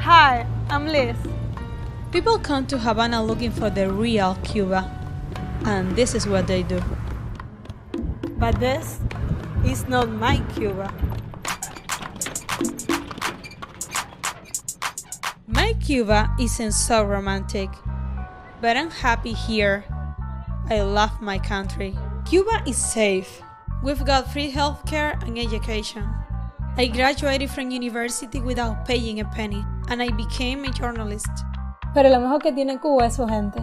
Hi, I'm Liz. People come to Havana looking for the real Cuba, and this is what they do. But this is not my Cuba. My Cuba isn't so romantic, but I'm happy here. I love my country. Cuba is safe. We've got free healthcare and education. I graduated from university without paying a penny, and I became a journalist. Pero lo mejor que tiene Cuba es su gente.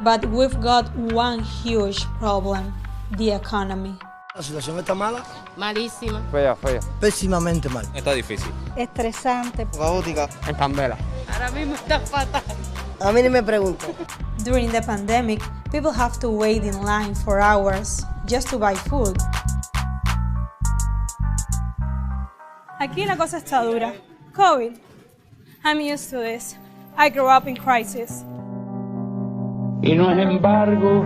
But we've got one huge problem, the economy. La situación está mala. Malísima. Fea. Pésimamente mal. Está difícil. Estresante. Caótica. En candela. Ahora mismo está fatal. A mí ni me pregunto. During the pandemic, people have to wait in line for hours just to buy food. Aquí la cosa está dura. COVID. I'm used to this. I grew up in crisis. Y no es embargo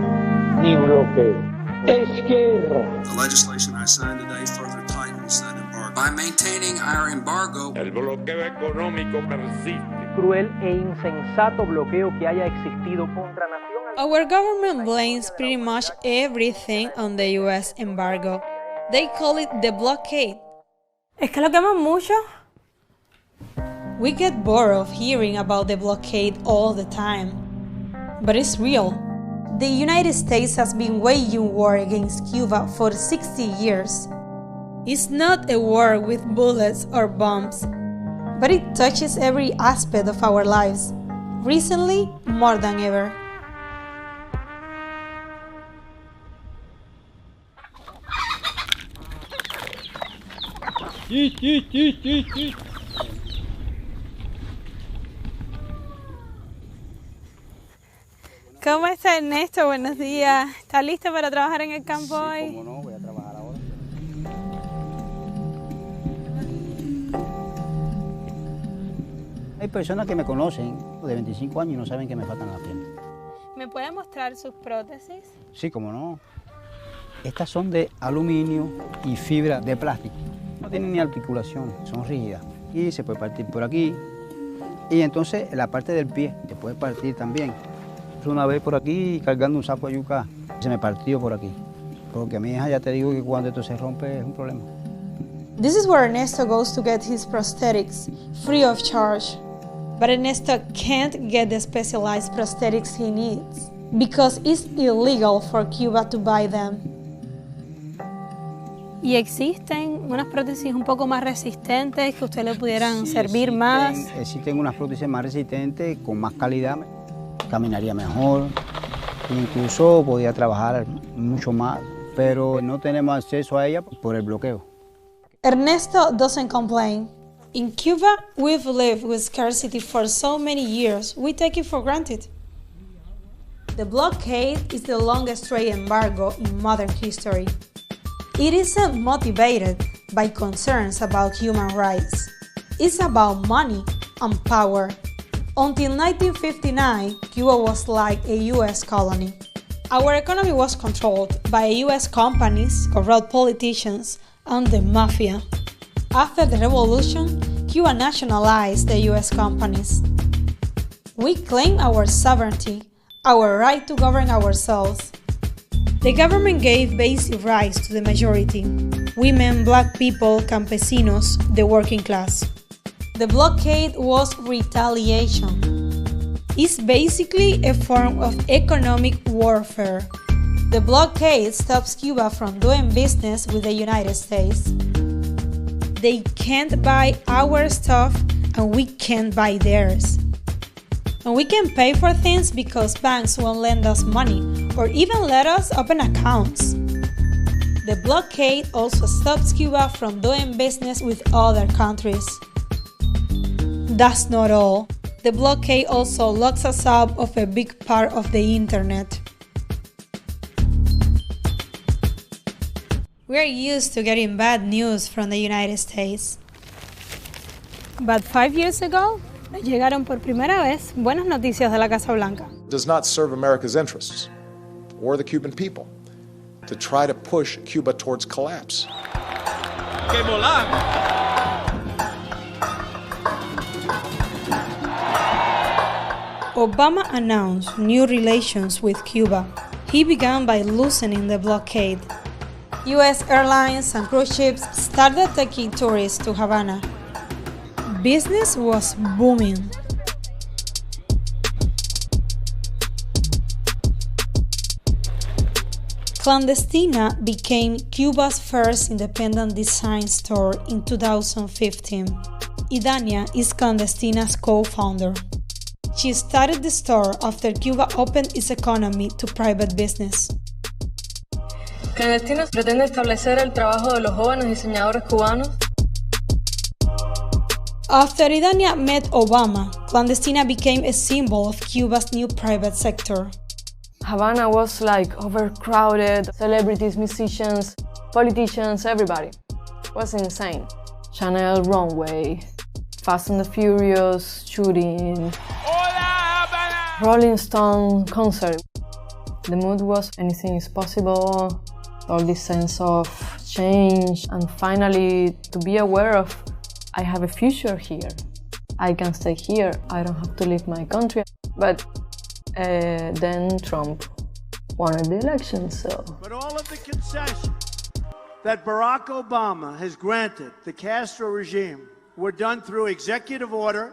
ni bloqueo, es guerra. The legislation I signed today further tightens that embargo. By maintaining our embargo, El bloqueo económico persiste. Cruel e insensato bloqueo que haya existido contra nación. Our government blames pretty much everything on the US embargo. They call it the blockade. Es que lo queman mucho. We get bored of hearing about the blockade all the time. But it's real. The United States has been waging war against Cuba for 60 years. It's not a war with bullets or bombs, but it touches every aspect of our lives. Recently, more than ever. ¿Cómo está Ernesto? Buenos días. ¿Está listo para trabajar en el campo hoy? Cómo no, voy a trabajar ahora. Hay personas que me conocen de 25 años y no saben que me faltan las piernas. ¿Me puede mostrar sus prótesis? Sí, cómo no. Estas son de aluminio y fibra de plástico. No tienen ni articulación, son rígidas. Y se puede partir por aquí. Y entonces la parte del pie se puede partir también. Una vez por aquí cargando un saco de yuca, se me partió por aquí. Porque a mi hija ya te digo que cuando esto se rompe es un problema. This is where Ernesto goes to get his prosthetics, free of charge. But Ernesto can't get the specialized prosthetics he needs, because it's illegal for Cuba to buy them. ¿Y existen unas prótesis un poco más resistentes que a usted le pudieran servir más? Existen unas prótesis más resistentes, con más calidad. Caminaría mejor, incluso podía trabajar mucho más, pero no tenemos acceso a ella por el bloqueo. Ernesto doesn't complain. In Cuba, we've lived with scarcity for so many years, we take it for granted. The blockade is the longest trade embargo in modern history. It isn't motivated by concerns about human rights. It's about money and power. Until 1959, Cuba was like a US colony. Our economy was controlled by US companies, corrupt politicians, and the mafia. After the revolution, Cuba nationalized the US companies. We claim our sovereignty, our right to govern ourselves. The government gave basic rights to the majority: women, black people, campesinos, the working class. The blockade was retaliation. It's basically a form of economic warfare. The blockade stops Cuba from doing business with the United States. They can't buy our stuff and we can't buy theirs. And we can pay for things because banks won't lend us money or even let us open accounts. The blockade also stops Cuba from doing business with other countries. That's not all. The blockade also locks us out of a big part of the internet. We're used to getting bad news from the United States. But 5 years ago, llegaron por primera vez buenas noticias de la Casa Blanca. Does not serve America's interests or the Cuban people to try to push Cuba towards collapse. ¡Que volamos! Obama announced new relations with Cuba. He began by loosening the blockade. U.S. airlines and cruise ships started taking tourists to Havana. Business was booming. Clandestina became Cuba's first independent design store in 2015. Idania is Clandestina's co-founder. She started the store after Cuba opened its economy to private business. Clandestina pretende establecer el trabajo de los jóvenes diseñadores cubanos. After Idania met Obama, Clandestina became a symbol of Cuba's new private sector. Havana was like overcrowded, celebrities, musicians, politicians, everybody. It was insane. Chanel runway, Fast and the Furious shooting, Rolling Stone concert. The mood was anything is possible, all this sense of change, and finally to be aware of I have a future here. I can stay here, I don't have to leave my country. But then Trump won the election, so. But all of the concessions that Barack Obama has granted the Castro regime were done through executive order,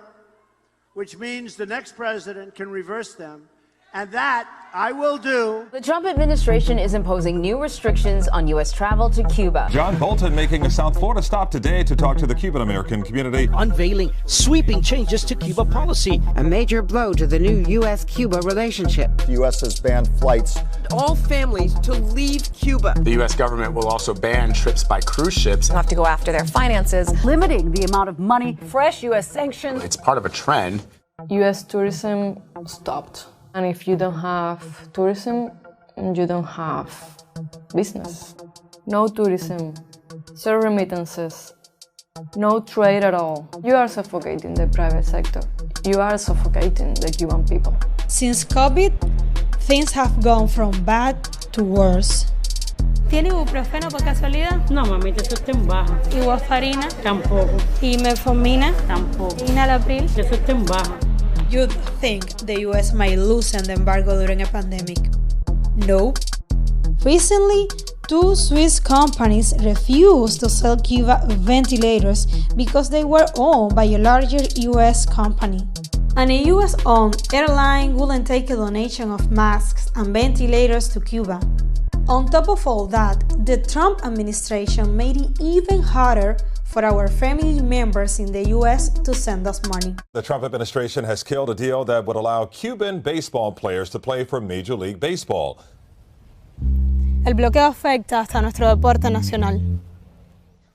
which means the next president can reverse them, and that I will do. The Trump administration is imposing new restrictions on U.S. travel to Cuba. John Bolton making a South Florida stop today to talk to the Cuban-American community. Unveiling sweeping changes to Cuba policy. A major blow to the new U.S.-Cuba relationship. The U.S. has banned flights. All families to leave Cuba. The U.S. government will also ban trips by cruise ships. They'll have to go after their finances. Limiting the amount of money, fresh U.S. sanctions. It's part of a trend. U.S. tourism stopped. And if you don't have tourism, you don't have business. No tourism, zero remittances, no trade at all. You are suffocating the private sector. You are suffocating the Cuban people. Since COVID, things have gone from bad to worse. ¿Tiene ibuprofeno por casualidad? No, mamita, eso está en baja. ¿Y warfarina? Tampoco. ¿Y metformina? Tampoco. ¿Y enalapril? Eso está en baja. You'd think the US might loosen the embargo during a pandemic. Nope. Recently, two Swiss companies refused to sell Cuba ventilators because they were owned by a larger US company. And a US-owned airline wouldn't take a donation of masks and ventilators to Cuba. On top of all that, the Trump administration made it even harder for our family members in the U.S. to send us money. The Trump administration has killed a deal that would allow Cuban baseball players to play for Major League Baseball. El bloqueo afecta hasta nuestro deporte nacional.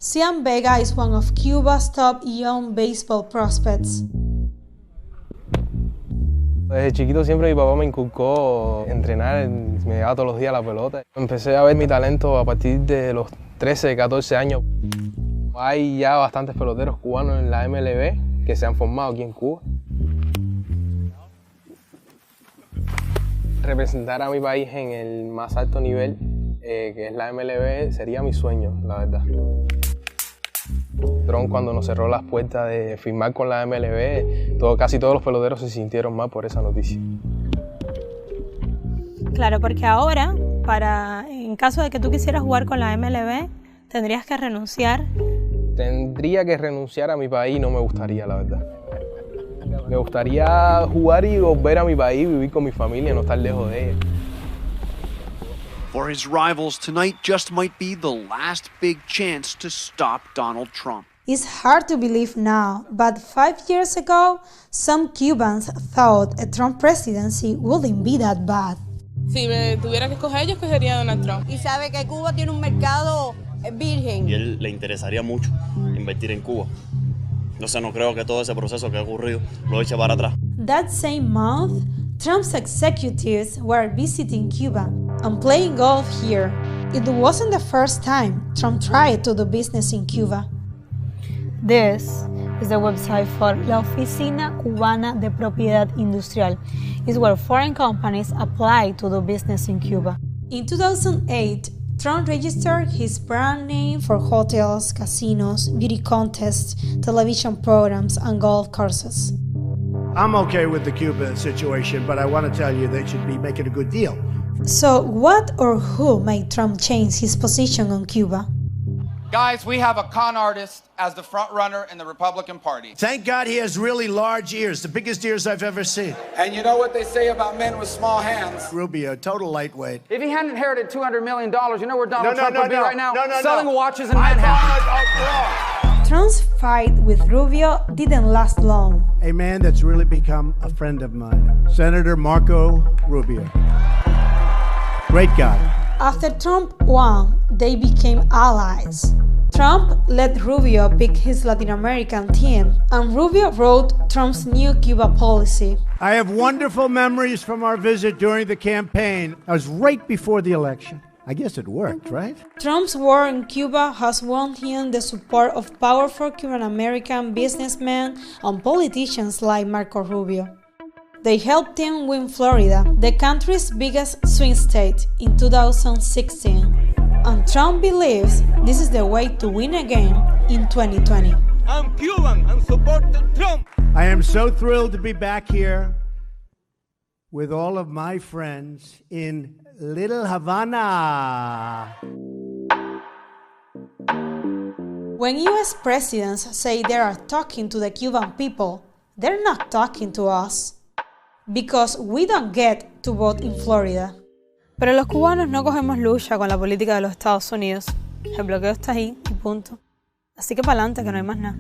Cian Vega is one of Cuba's top young baseball prospects. Desde chiquito siempre mi papá me inculcó entrenar, me llevaba todos los días la pelota. Empecé a ver mi talento a partir de los 13, 14 años. Hay ya bastantes peloteros cubanos en la MLB que se han formado aquí en Cuba. Representar a mi país en el más alto nivel, que es la MLB, sería mi sueño, la verdad. Trump, cuando nos cerró las puertas de firmar con la MLB, casi todos los peloteros se sintieron mal por esa noticia. Claro, porque ahora, en caso de que tú quisieras jugar con la MLB, tendrías que renunciar. Tendría que renunciar a mi país, no me gustaría, la verdad. Me gustaría jugar y volver a mi país, vivir con mi familia, no estar lejos de ella. For his rivals, tonight just might be the last big chance to stop Donald Trump. It's hard to believe now, but 5 years ago, some Cubans thought a Trump presidency wouldn't be that bad. Si me tuviera que escoger, yo escogería a Donald Trump. Y sabe que Cuba tiene un mercado virgen. Y él le interesaría mucho invertir en Cuba. Entonces no creo que todo ese proceso que ha ocurrido lo eche para atrás. That same month, Trump's executives were visiting Cuba and playing golf here. It wasn't the first time Trump tried to do business in Cuba. This is the website for La Oficina Cubana de Propiedad Industrial. It's where foreign companies apply to do business in Cuba. In 2008, Trump registered his brand name for hotels, casinos, beauty contests, television programs, and golf courses. I'm okay with the Cuba situation, but I want to tell you they should be making a good deal. So, what or who made Trump change his position on Cuba? Guys, we have a con artist as the front runner in the Republican Party. Thank God he has really large ears, the biggest ears I've ever seen. And you know what they say about men with small hands? Rubio, total lightweight. If he hadn't inherited $200 million, you know where Donald Trump would be right now? No, selling watches in Manhattan. Trump's fight with Rubio didn't last long. A man that's really become a friend of mine, Senator Marco Rubio. Great guy. After Trump won, they became allies. Trump let Rubio pick his Latin American team, and Rubio wrote Trump's new Cuba policy. I have wonderful memories from our visit during the campaign. I was right before the election. I guess it worked, right? Trump's war in Cuba has won him the support of powerful Cuban American businessmen and politicians like Marco Rubio. They helped him win Florida, the country's biggest swing state, in 2016. And Trump believes this is the way to win again in 2020. I'm Cuban and support Trump. I am so thrilled to be back here with all of my friends in Little Havana. When US presidents say they are talking to the Cuban people, they're not talking to us. Because we don't get to vote in Florida. Pero los cubanos no cogemos lucha con la política de los Estados Unidos. El bloqueo está ahí y punto. Así que para adelante, que no hay más nada.